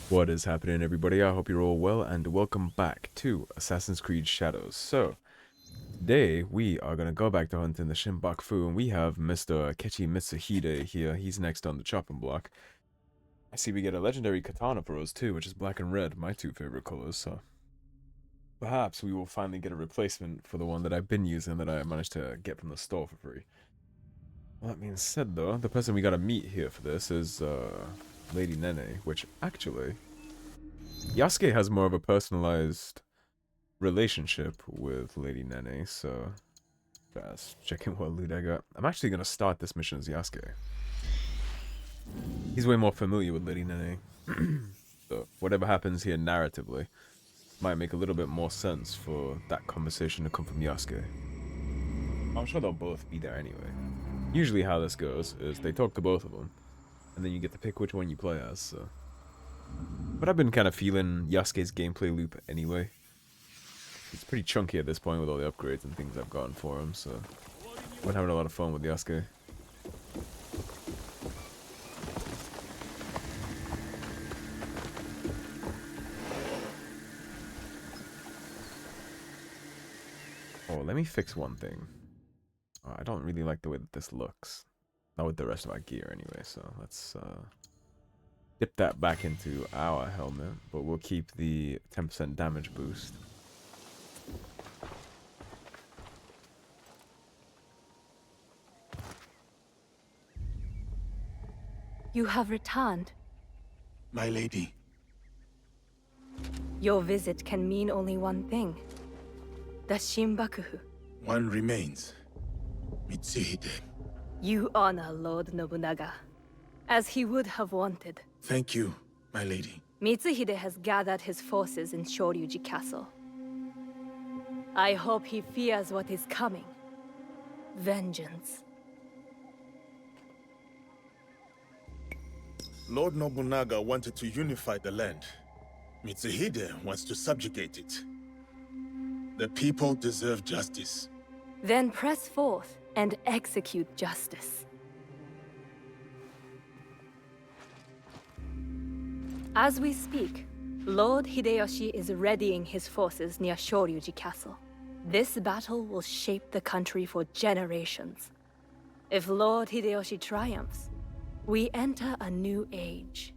What is happening, everybody? I hope you're all well, and welcome back to Assassin's Creed Shadows. So, today we are going to go back to hunting the Shinbakufu, and we have Mr. Akechi Mitsuhide here. He's next on the chopping block. I see we get a legendary katana for us too, which is black and red, my two favorite colors, so perhaps we will finally get a replacement for the one that I've been using that I managed to get from the store for free. Well, that being said, though, the person we got to meet here for this is Lady Nene, which actually Yasuke has more of a personalized relationship with Lady Nene, so fast checking what loot I got. I'm actually gonna start this mission as Yasuke. He's way more familiar with Lady Nene. So whatever happens here narratively might make a little bit more sense for that conversation to come from Yasuke. I'm sure they'll both be there anyway. Usually how this goes is they talk to both of them, and then you get to pick which one you play as, so. But I've been kind of feeling Yasuke's gameplay loop anyway. It's pretty chunky at this point with all the upgrades and things I've gotten for him, so I've been having a lot of fun with Yasuke. Oh, let me fix one thing. I don't really like the way that this looks. Not with the rest of our gear anyway, so let's dip that back into our helmet, but we'll keep the 10% damage boost. You have returned. My lady. Your visit can mean only one thing. The Shinbakufu. One remains. Mitsuhide. You honor Lord Nobunaga, as he would have wanted. Thank you, my lady. Mitsuhide has gathered his forces in Shoryuji Castle. I hope he fears what is coming. Vengeance. Lord Nobunaga wanted to unify the land. Mitsuhide wants to subjugate it. The people deserve justice. Then press forth and execute justice. As we speak, Lord Hideyoshi is readying his forces near Shoryuji Castle. This battle will shape the country for generations. If Lord Hideyoshi triumphs, we enter a new age.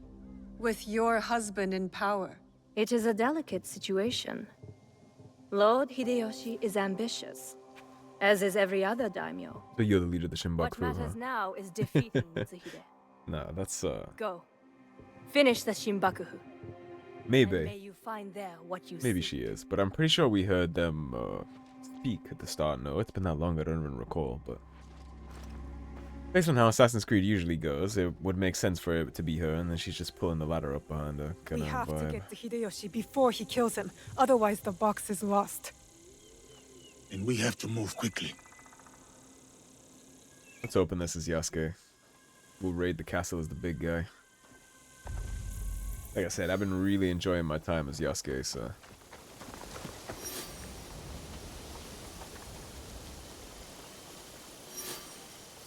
With your husband in power. It is a delicate situation. Lord Hideyoshi is ambitious, as is every other daimyo. So you're the leader of the Shinbakufu, What matters now is defeating Mitsuhide. Nah, that's Go. Finish the Shinbakufu. Maybe. And may you find there what you Maybe seek. she is, but I'm pretty sure we heard them speak at the start. No, it's been that long, I don't even recall, but based on how Assassin's Creed usually goes, it would make sense for it to be her, and then she's just pulling the ladder up behind her, kind We of have to vibe. get to Hideyoshi before he kills him, otherwise the box is lost. And we have to move quickly. Let's open this as Yasuke. We'll raid the castle as the big guy. Like I said, I've been really enjoying my time as Yasuke, so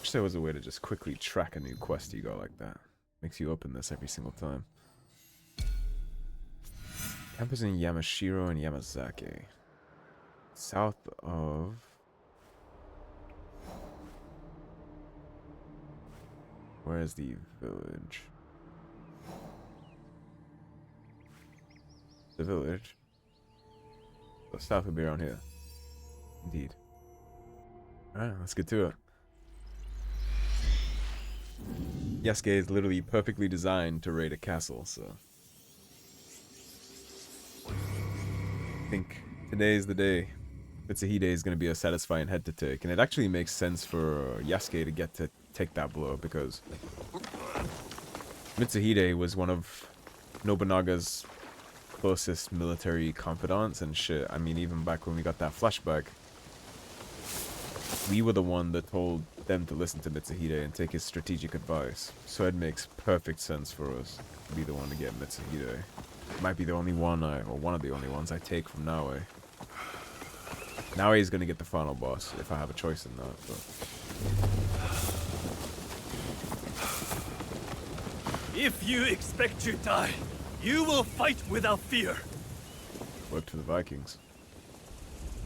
wish there was a way to just quickly track a new quest you got like that. Makes you open this every single time. Campus in Yamashiro and Yamazaki. South of... Where's the village? The village? The south would be around here. Indeed. Alright, let's get to it. Yasuke is literally perfectly designed to raid a castle, so I think today's the day. Mitsuhide is going to be a satisfying head to take, and it actually makes sense for Yasuke to get to take that blow, because Mitsuhide was one of Nobunaga's closest military confidants and shit. I mean, even back when we got that flashback, we were the one that told them to listen to Mitsuhide and take his strategic advice. So it makes perfect sense for us to be the one to get Mitsuhide. Might be the only one or one of the only ones I take from Naoe. Naoe is gonna get the final boss if I have a choice in that, but If you expect to die, You will fight without fear. Work to the Vikings.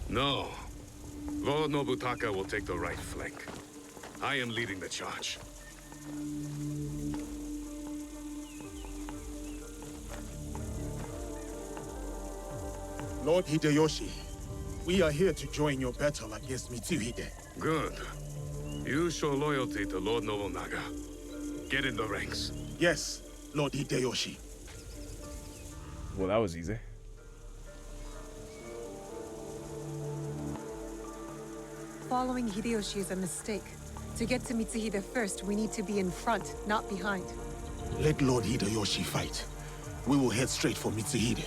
No. Lord Nobutaka will take the right flank. I am leading the charge. Lord Hideyoshi, we are here to join your battle against Mitsuhide. Good. You show loyalty to Lord Nobunaga. Get in the ranks. Yes, Lord Hideyoshi. Well, that was easy. Following Hideyoshi is a mistake. To get to Mitsuhide first, we need to be in front, not behind. Let Lord Hideyoshi fight. We will head straight for Mitsuhide.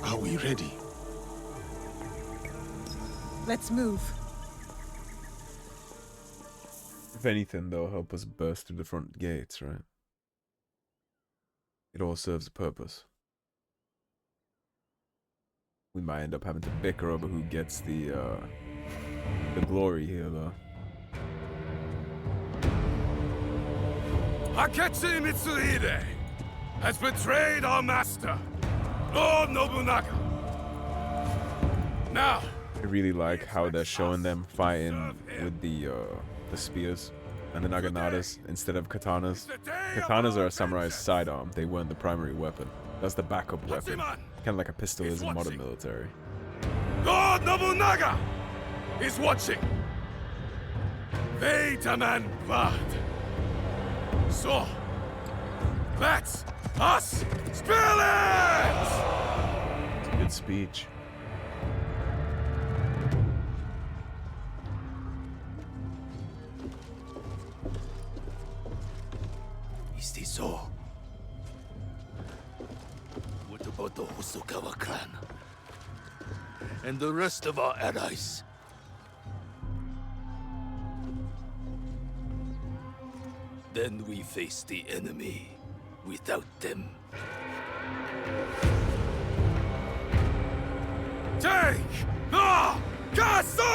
Are we ready? Let's move. If anything, they'll help us burst through the front gates, right? It all serves a purpose. We might end up having to bicker over who gets the glory here, though. Akechi Mitsuhide has betrayed our master, Lord Nobunaga. Now, I really like how they're showing them fighting with the spears and the naganatas instead of katanas. Katanas are a samurai's sidearm. They weren't the primary weapon. That's the backup weapon. Kind of like a pistol is in modern military. Lord Nobunaga is watching. Fate and blood. So, let's us spill it! It's a good speech. Is this so? What about the Hosokawa clan? And the rest of our allies? Then we face the enemy without them. Take the castle!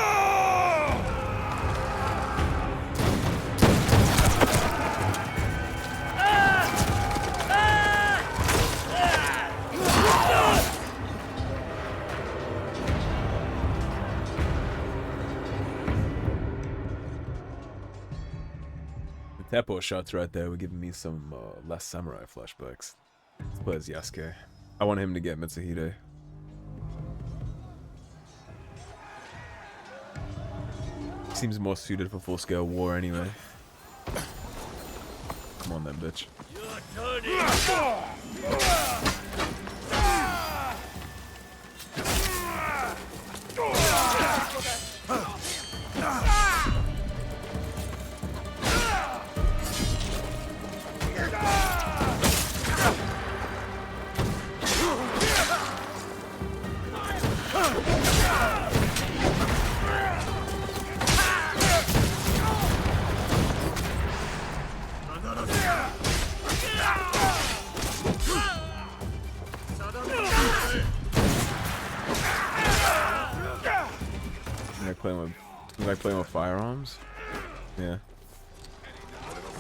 The Teppo shots right there were giving me some Last Samurai flashbacks. Let's play as Yasuke. I want him to get Mitsuhide. Seems more suited for full-scale war anyway. Come on then, bitch. Like playing with firearms? Yeah.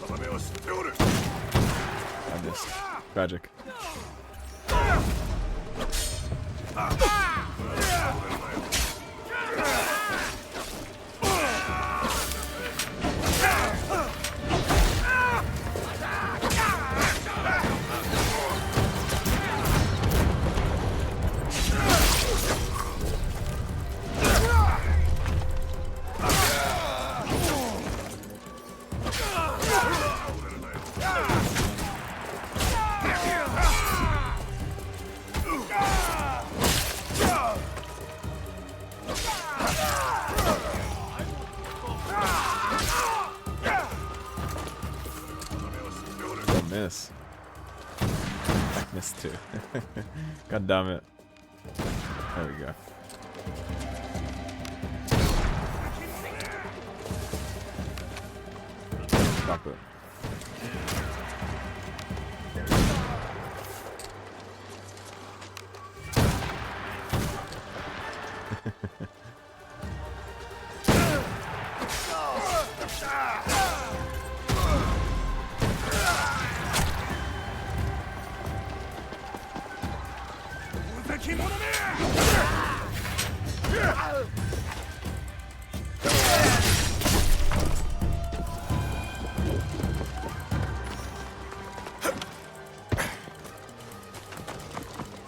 I missed. Tragic. Miss. I missed too. God damn it. There we go. Stop it.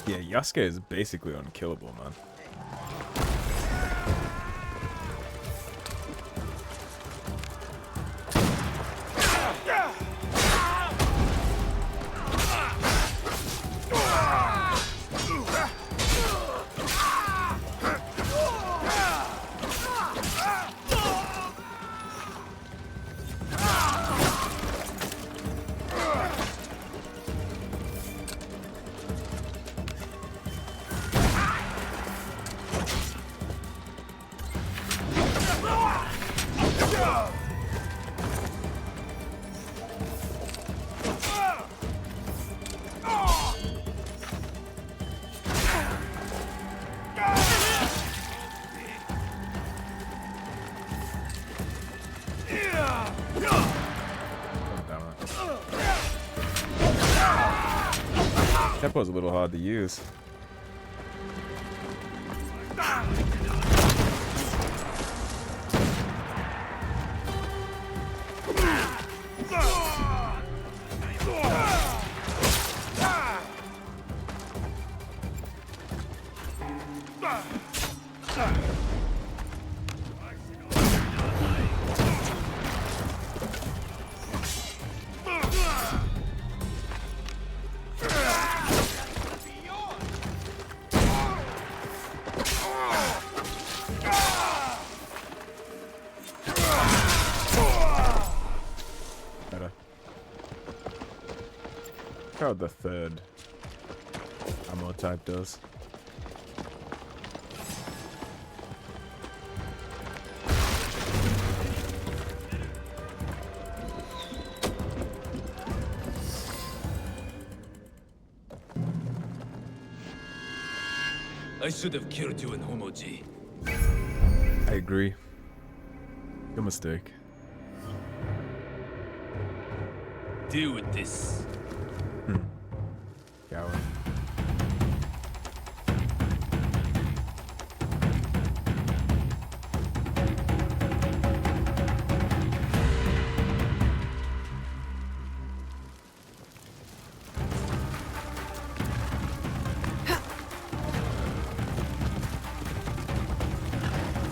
Yeah, Yasuke is basically unkillable, man. That was a little hard to use. How the third ammo type does. I should have killed you in Homoji. I agree. Your mistake. Deal with this. Coward.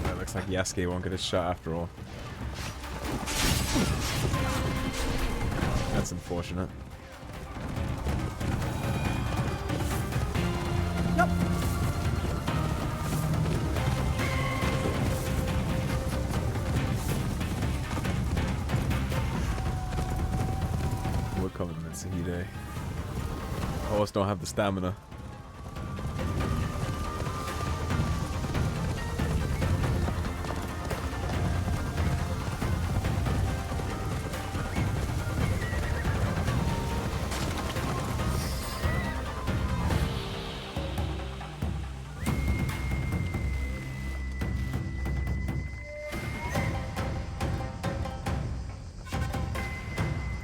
That looks like Yasuke won't get a shot after all. That's unfortunate. Yep. We're coming, Mitsuhide. Horse don't have the stamina.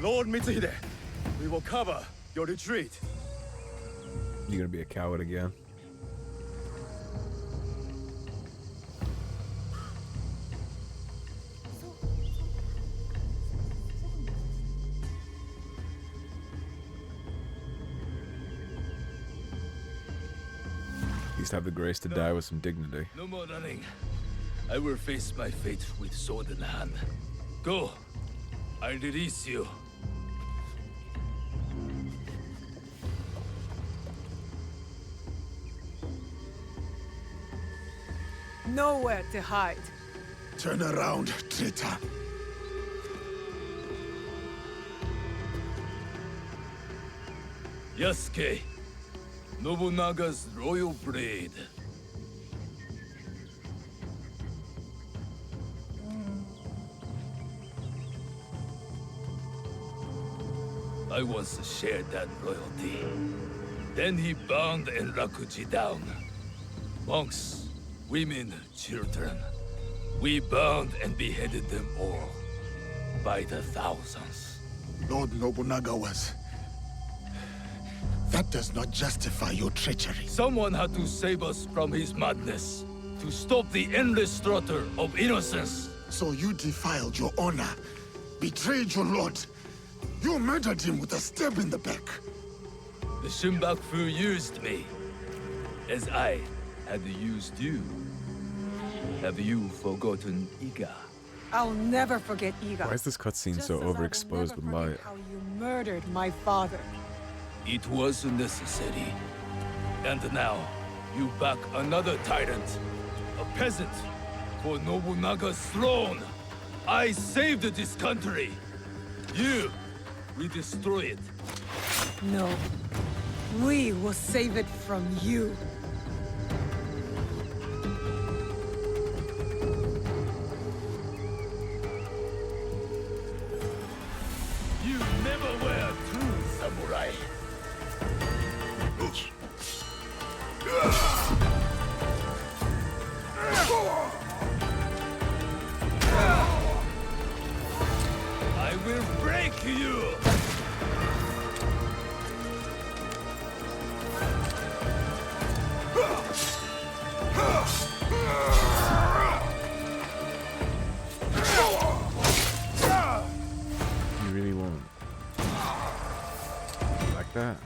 Lord Mitsuhide, we will cover your retreat. You're gonna be a coward again. At least have the grace to die with some dignity. No more running. I will face my fate with sword in hand. Go. I release you. Nowhere to hide. Turn around, traitor. Yasuke, Nobunaga's royal blade. I once shared that royalty. Then he bound Enrakuji down. Monks, women, children. We bound and beheaded them all. By the thousands. Lord Nobunaga was That does not justify your treachery. Someone had to save us from his madness. To stop the endless slaughter of innocents. So you defiled your honor, betrayed your lord. You murdered him with a stab in the back. The Shinbakufu used me, as I had used you. Have you forgotten Iga? I'll never forget Iga. Why is this cutscene Just so as I will overexposed with never Maya? forget how you murdered my father. It was necessary. And now, you back another tyrant. A peasant. For Nobunaga's throne. I saved this country. You will destroy it. No. We will save it from you. You never were a true samurai. I will break you! You really won't. Like that?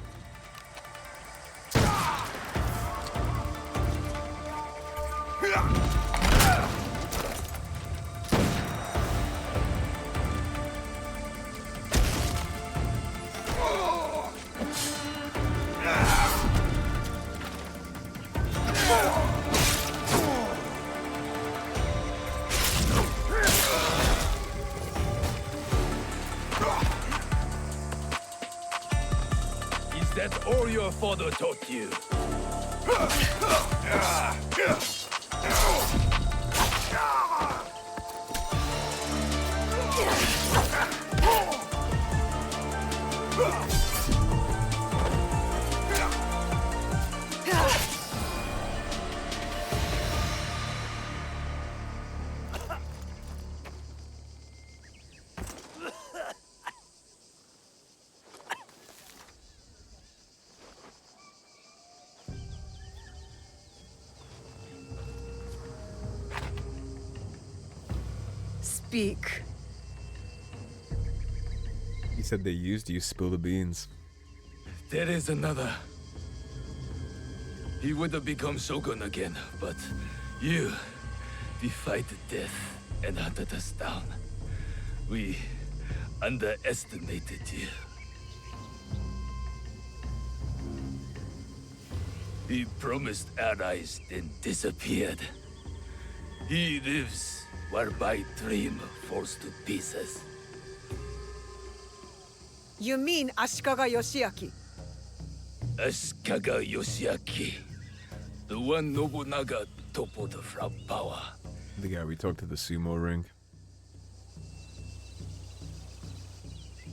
Is that all your father taught you? Speak. He said they used you, spill the beans. There is another. He would have become Shogun again, but you defied death and hunted us down. We underestimated you. He promised allies, then disappeared. He lives while my dream falls to pieces. You mean Ashikaga Yoshiaki? Ashikaga Yoshiaki, the one Nobunaga toppled from power. The guy we talked to the sumo ring.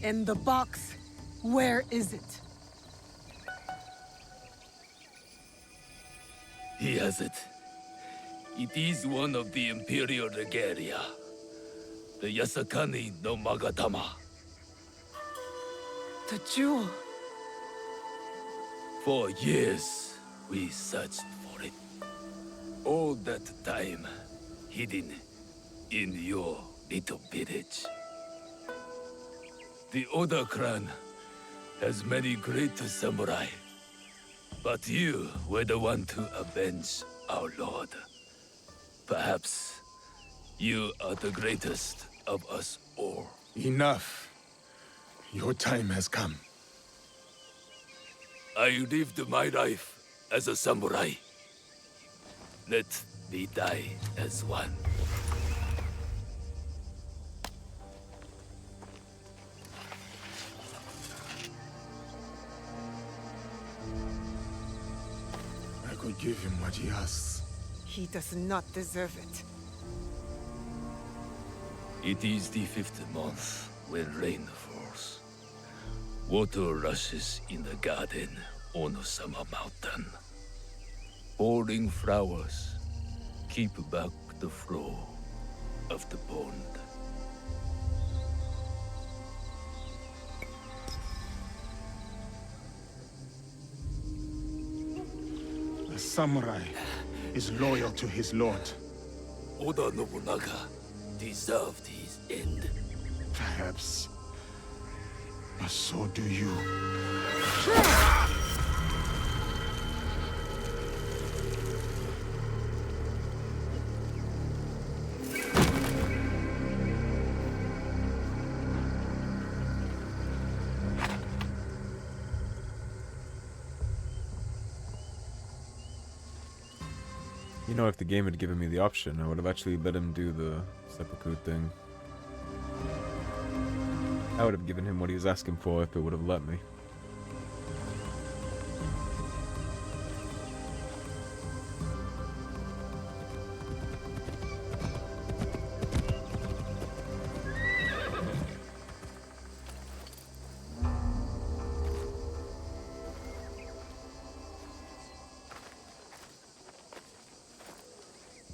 And the box, where is it? He has it. It is one of the Imperial regalia. The Yasakani no Magatama. The jewel. For years, we searched for it. All that time, hidden in your little village. The Oda clan has many great samurai. But you were the one to avenge our lord. Perhaps you are the greatest of us all. Enough. Your time has come. I lived my life as a samurai. Let me die as one. I could give him what he asks. He does not deserve it. It is the 5th month when rain falls. Water rushes in the garden on Osama Mountain. Falling flowers keep back the flow of the pond. A samurai is loyal to his lord. Oda Nobunaga deserved his end. Perhaps. But so do you. You know, if the game had given me the option, I would have actually let him do the seppuku thing. I would have given him what he was asking for if it would have let me.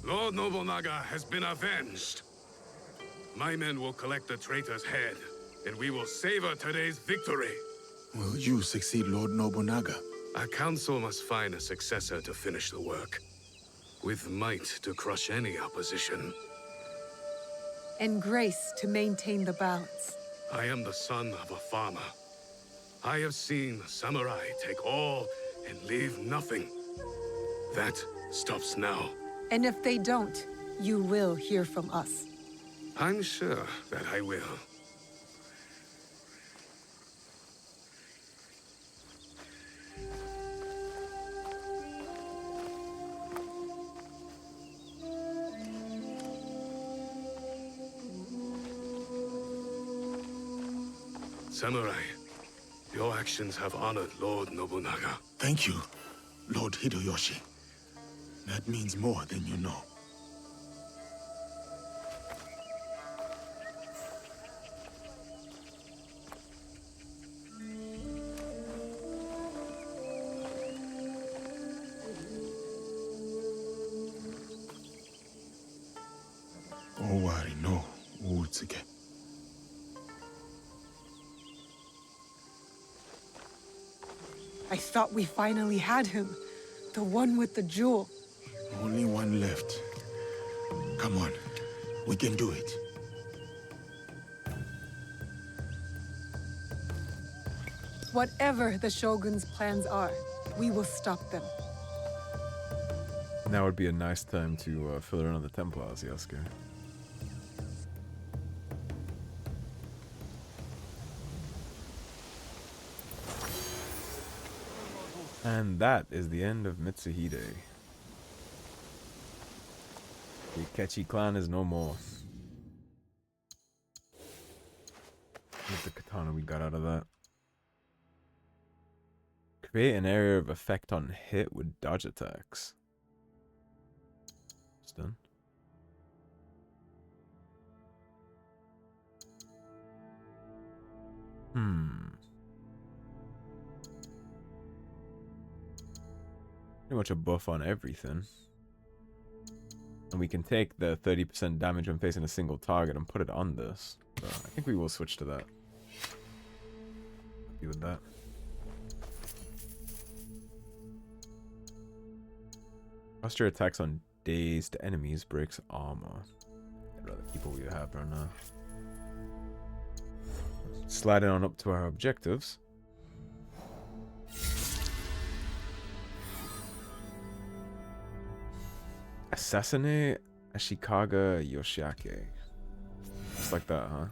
Lord Nobunaga has been avenged. My men will collect the traitor's head, and we will savor today's victory. Will you succeed Lord Nobunaga? Our council must find a successor to finish the work, with might to crush any opposition. And grace to maintain the balance. I am the son of a farmer. I have seen samurai take all and leave nothing. That stops now. And if they don't, you will hear from us. I'm sure that I will. Samurai, your actions have honored Lord Nobunaga. Thank you, Lord Hideyoshi. That means more than you know. Owari no Uutsuke. I thought we finally had him. The one with the jewel. Only one left. Come on, we can do it. Whatever the Shogun's plans are, we will stop them. Now would be a nice time to fill in on the Templars, Yasuke. And that is the end of Mitsuhide. The Akechi clan is no more. What's the katana we got out of that? Create an area of effect on hit with dodge attacks. It's done. Pretty much a buff on everything. And we can take the 30% damage when facing a single target and put it on this. So I think we will switch to that. Happy with that. Cluster attacks on dazed enemies breaks armor. I'd rather keep what we have right now. Sliding on up to our objectives. Assassinate Ashikaga Yoshiake. Just like that, huh?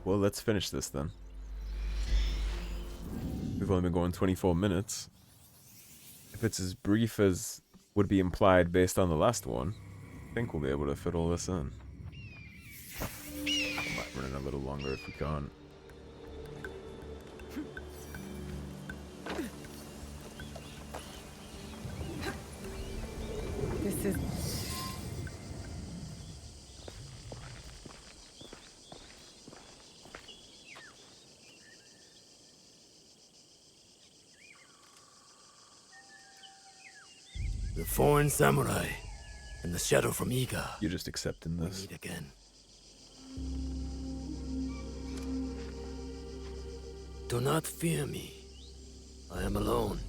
Well, let's finish this then. We've only been going 24 minutes. If it's as brief as would be implied based on the last one, I think we'll be able to fit all this in. I might run in a little longer if we can't. This is... The foreign samurai and the shadow from Iga. You're just accepting this. Meet again. Do not fear me. I am alone.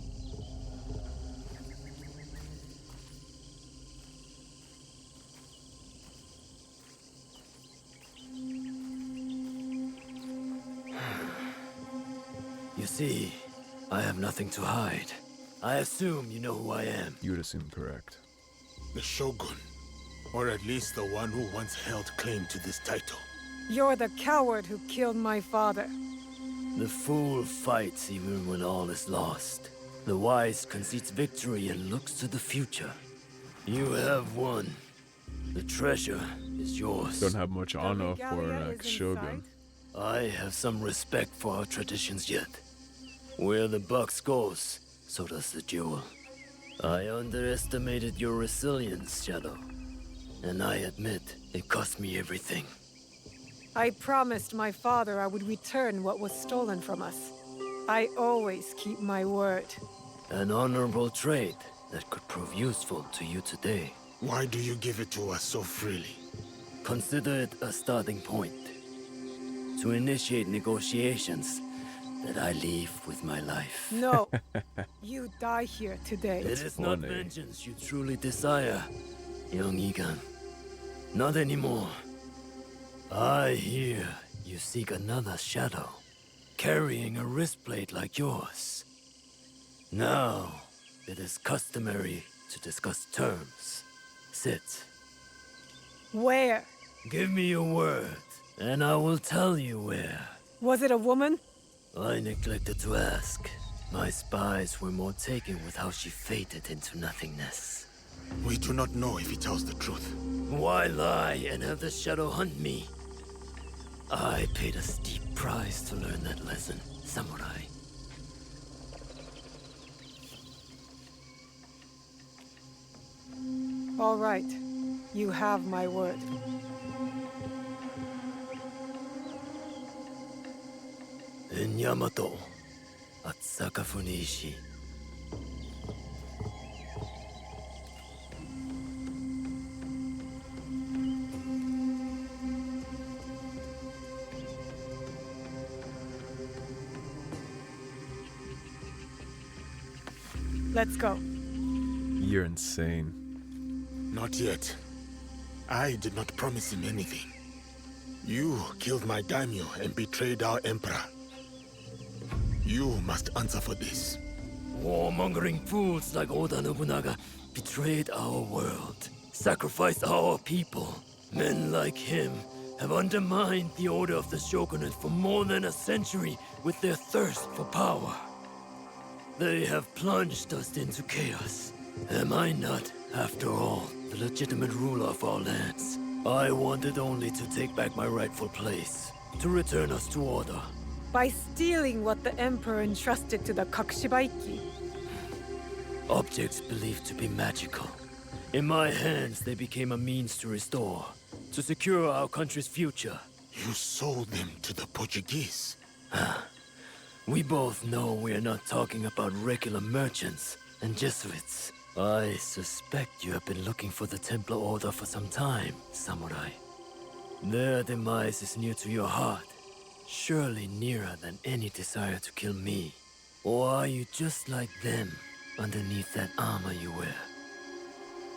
You see, I have nothing to hide. I assume you know who I am. You would assume correct. The Shogun, or at least the one who once held claim to this title. You're the coward who killed my father. The fool fights even when all is lost. The wise concedes victory and looks to the future. You have won. The treasure is yours. Don't have much honor The for regalia a is shogun. inside? I have some respect for our traditions yet. Where the box goes, so does the jewel. I underestimated your resilience, Shadow. And I admit, it cost me everything. I promised my father I would return what was stolen from us. I always keep my word. An honorable trait that could prove useful to you today. Why do you give it to us so freely? Consider it a starting point. To initiate negotiations that I leave with my life. No, you die here today. It is not funny. vengeance you truly desire, young Egan. Not anymore. I hear you seek another shadow, carrying a wristplate like yours. Now, it is customary to discuss terms. Sit. Where? Give me your word, and I will tell you where. Was it a woman? I neglected to ask. My spies were more taken with how she faded into nothingness. We do not know if he tells the truth. Why lie and have the shadow hunt me? I paid a steep price to learn that lesson, samurai. All right. You have my word. In Yamato, at Sakafuniishi. Let's go. You're insane. Not yet. I did not promise him anything. You killed my daimyo and betrayed our emperor. You must answer for this. Warmongering fools like Oda Nobunaga betrayed our world, sacrificed our people. Men like him have undermined the order of the shogunate for more than a century with their thirst for power. They have plunged us into chaos. Am I not, after all, the legitimate ruler of our lands? I wanted only to take back my rightful place, to return us to order. By stealing what the Emperor entrusted to the Kakushibaiki. Objects believed to be magical. In my hands, they became a means to restore, to secure our country's future. You sold them to the Portuguese. We both know we're not talking about regular merchants and Jesuits. I suspect you have been looking for the Templar Order for some time, samurai. Their demise is near to your heart, surely nearer than any desire to kill me. Or are you just like them, underneath that armor you wear?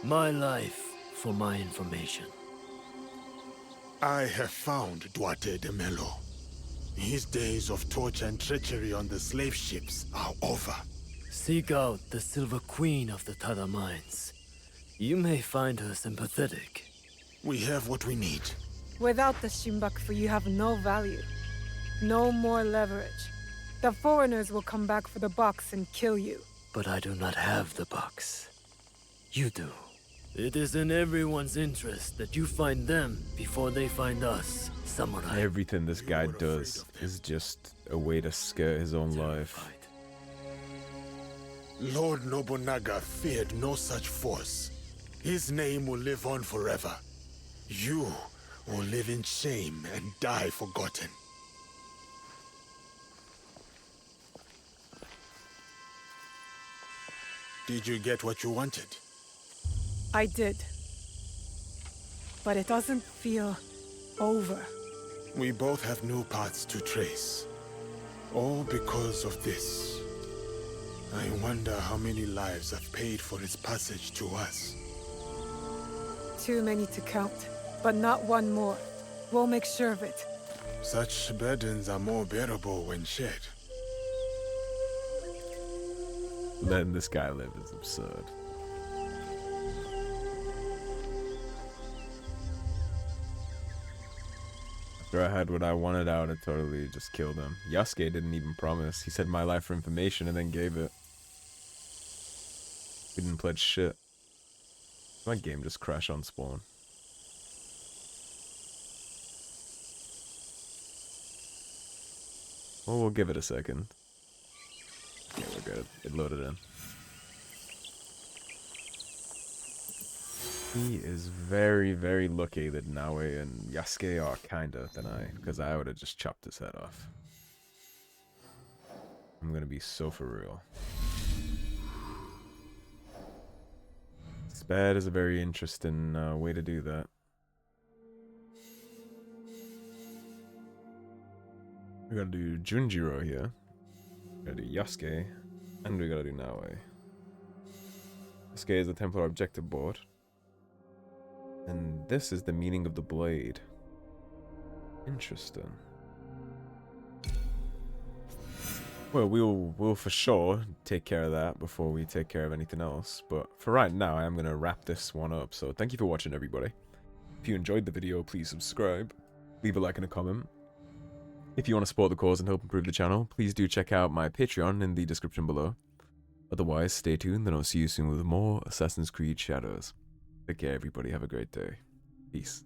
My life for my information. I have found Duarte de Melo. His days of torture and treachery on the slave ships are over. Seek out the Silver Queen of the Tada Mines. You may find her sympathetic. We have what we need. Without the Shinbakufu, you have no value. No more leverage. The foreigners will come back for the box and kill you. But I do not have the box. You do. It is in everyone's interest that you find them before they find us, samurai. Everything this guy does is just a way to scare his own life. Terrified. Lord Nobunaga feared no such force. His name will live on forever. You will live in shame and die forgotten. Did you get what you wanted? I did. But it doesn't feel over. We both have new paths to trace. All because of this. I wonder how many lives have paid for its passage to us. Too many to count, but not one more. We'll make sure of it. Such burdens are more bearable when shared. Letting this guy live is absurd. After I had what I wanted out, I totally just killed him. Yasuke didn't even promise. He said my life for information and then gave it. We didn't pledge shit. My game just crashed on spawn. Well, we'll give it a second. Yeah, we're good. It loaded in. He is very, very lucky that Naoe and Yasuke are kinda than I, because I would have just chopped his head off. I'm gonna be so for real. Spad is a very interesting way to do that. We gotta do Junjiro here. We gotta do Yasuke. And we gotta do Naoe. Yasuke is the Templar objective board. And this is the meaning of the blade. Interesting. Well, we'll for sure take care of that before we take care of anything else. But for right now, I am going to wrap this one up. So thank you for watching, everybody. If you enjoyed the video, please subscribe. Leave a like and a comment. If you want to support the cause and help improve the channel, please do check out my Patreon in the description below. Otherwise, stay tuned and I'll see you soon with more Assassin's Creed Shadows. Take care, everybody. Have a great day. Peace.